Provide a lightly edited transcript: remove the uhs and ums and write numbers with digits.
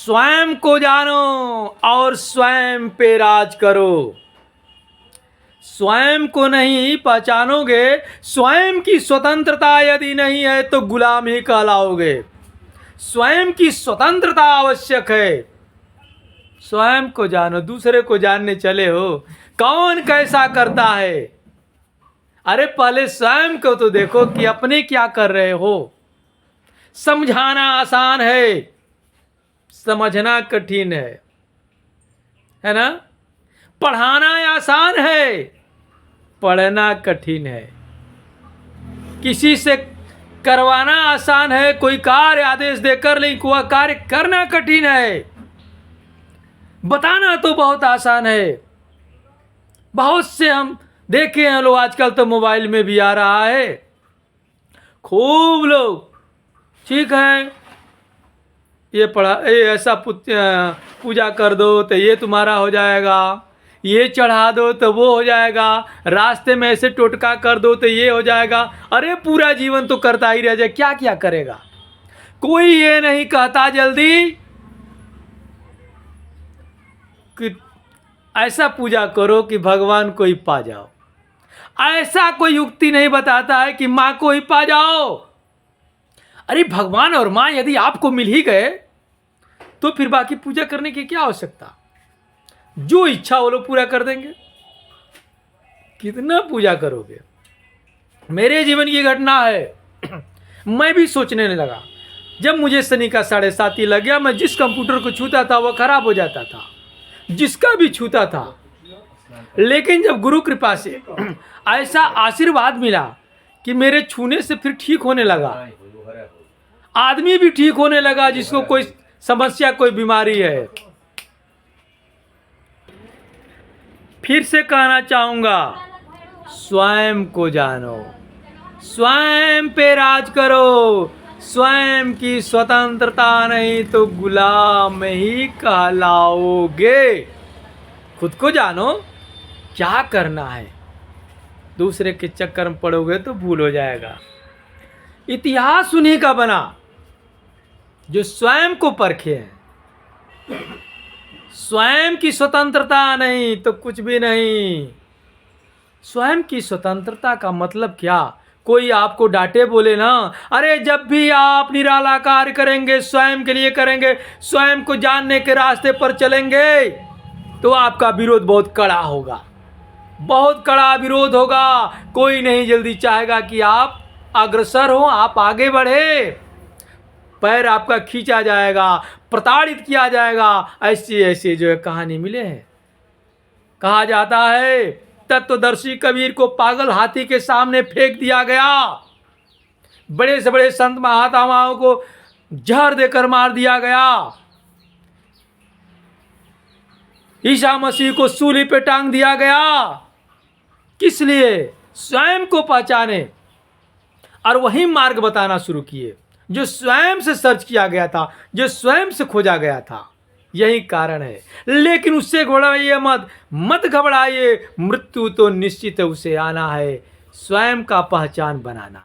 स्वयं को जानो और स्वयं पे राज करो। स्वयं को नहीं पहचानोगे, स्वयं की स्वतंत्रता यदि नहीं है तो गुलाम ही कहलाओगे। स्वयं की स्वतंत्रता आवश्यक है। स्वयं को जानो। दूसरे को जानने चले हो, कौन कैसा करता है? अरे पहले स्वयं को तो देखो कि अपने क्या कर रहे हो। समझाना आसान है, समझना कठिन है ना? पढ़ाना आसान है, पढ़ना कठिन है। किसी से करवाना आसान है, कोई कार्य आदेश देकर, लेकिन वह कार्य करना कठिन है। बताना तो बहुत आसान है। बहुत से हम देखे हैं लोग, आजकल तो मोबाइल में भी आ रहा है, खूब लोग ठीक है ये पढ़ा, ये ऐसा पूजा कर दो तो ये तुम्हारा हो जाएगा, ये चढ़ा दो तो वो हो जाएगा, रास्ते में ऐसे टोटका कर दो तो ये हो जाएगा। अरे पूरा जीवन तो करता ही रह जाए, क्या क्या करेगा? कोई ये नहीं कहता जल्दी कि ऐसा पूजा करो कि भगवान को ही पा जाओ। ऐसा कोई युक्ति नहीं बताता है कि माँ को ही पा जाओ। अरे भगवान और माँ यदि आपको मिल ही गए तो फिर बाकी पूजा करने की क्या आवश्यकता? जो इच्छा वो लोग पूरा कर देंगे। कितना पूजा करोगे? मेरे जीवन की घटना है। मैं भी सोचने लगा, जब मुझे शनि का 7.5 लग गया, मैं जिस कंप्यूटर को छूता था वो खराब हो जाता था, जिसका भी छूता था। लेकिन जब गुरु कृपा से ऐसा आशीर्वाद मिला कि मेरे छूने से फिर ठीक होने लगा, आदमी भी ठीक होने लगा जिसको कोई समस्या, कोई बीमारी है। फिर से कहना चाहूंगा, स्वयं को जानो, स्वयं पे राज करो। स्वयं की स्वतंत्रता नहीं तो गुलाम ही कहलाओगे। खुद को जानो, क्या करना है। दूसरे के चक्कर में पड़ोगे तो भूल हो जाएगा। इतिहास उन्हीं का बना जो स्वयं को परखे हैं। स्वयं की स्वतंत्रता नहीं तो कुछ भी नहीं। स्वयं की स्वतंत्रता का मतलब क्या? कोई आपको डांटे बोले ना, अरे जब भी आप निराला कार्य करेंगे, स्वयं के लिए करेंगे, स्वयं को जानने के रास्ते पर चलेंगे, तो आपका विरोध बहुत कड़ा होगा, बहुत कड़ा विरोध होगा। कोई नहीं जल्दी चाहेगा कि आप अग्रसर हो, आप आगे बढ़े। पैर आपका खींचा जाएगा, प्रताड़ित किया जाएगा। ऐसी ऐसी जो है कहानी मिले हैं। कहा जाता है तत्वदर्शी कबीर को पागल हाथी के सामने फेंक दिया गया, बड़े से बड़े संत महात्माओं को जहर देकर मार दिया गया, ईसा मसीह को सूली पे टांग दिया गया। किस लिए? स्वयं को पहचाने और वही मार्ग बताना शुरू किए जो स्वयं से सर्च किया गया था, जो स्वयं से खोजा गया था। यही कारण है। लेकिन उससे घबराइए मत घबराइए। मृत्यु तो निश्चित है, उसे आना है। स्वयं का पहचान बनाना।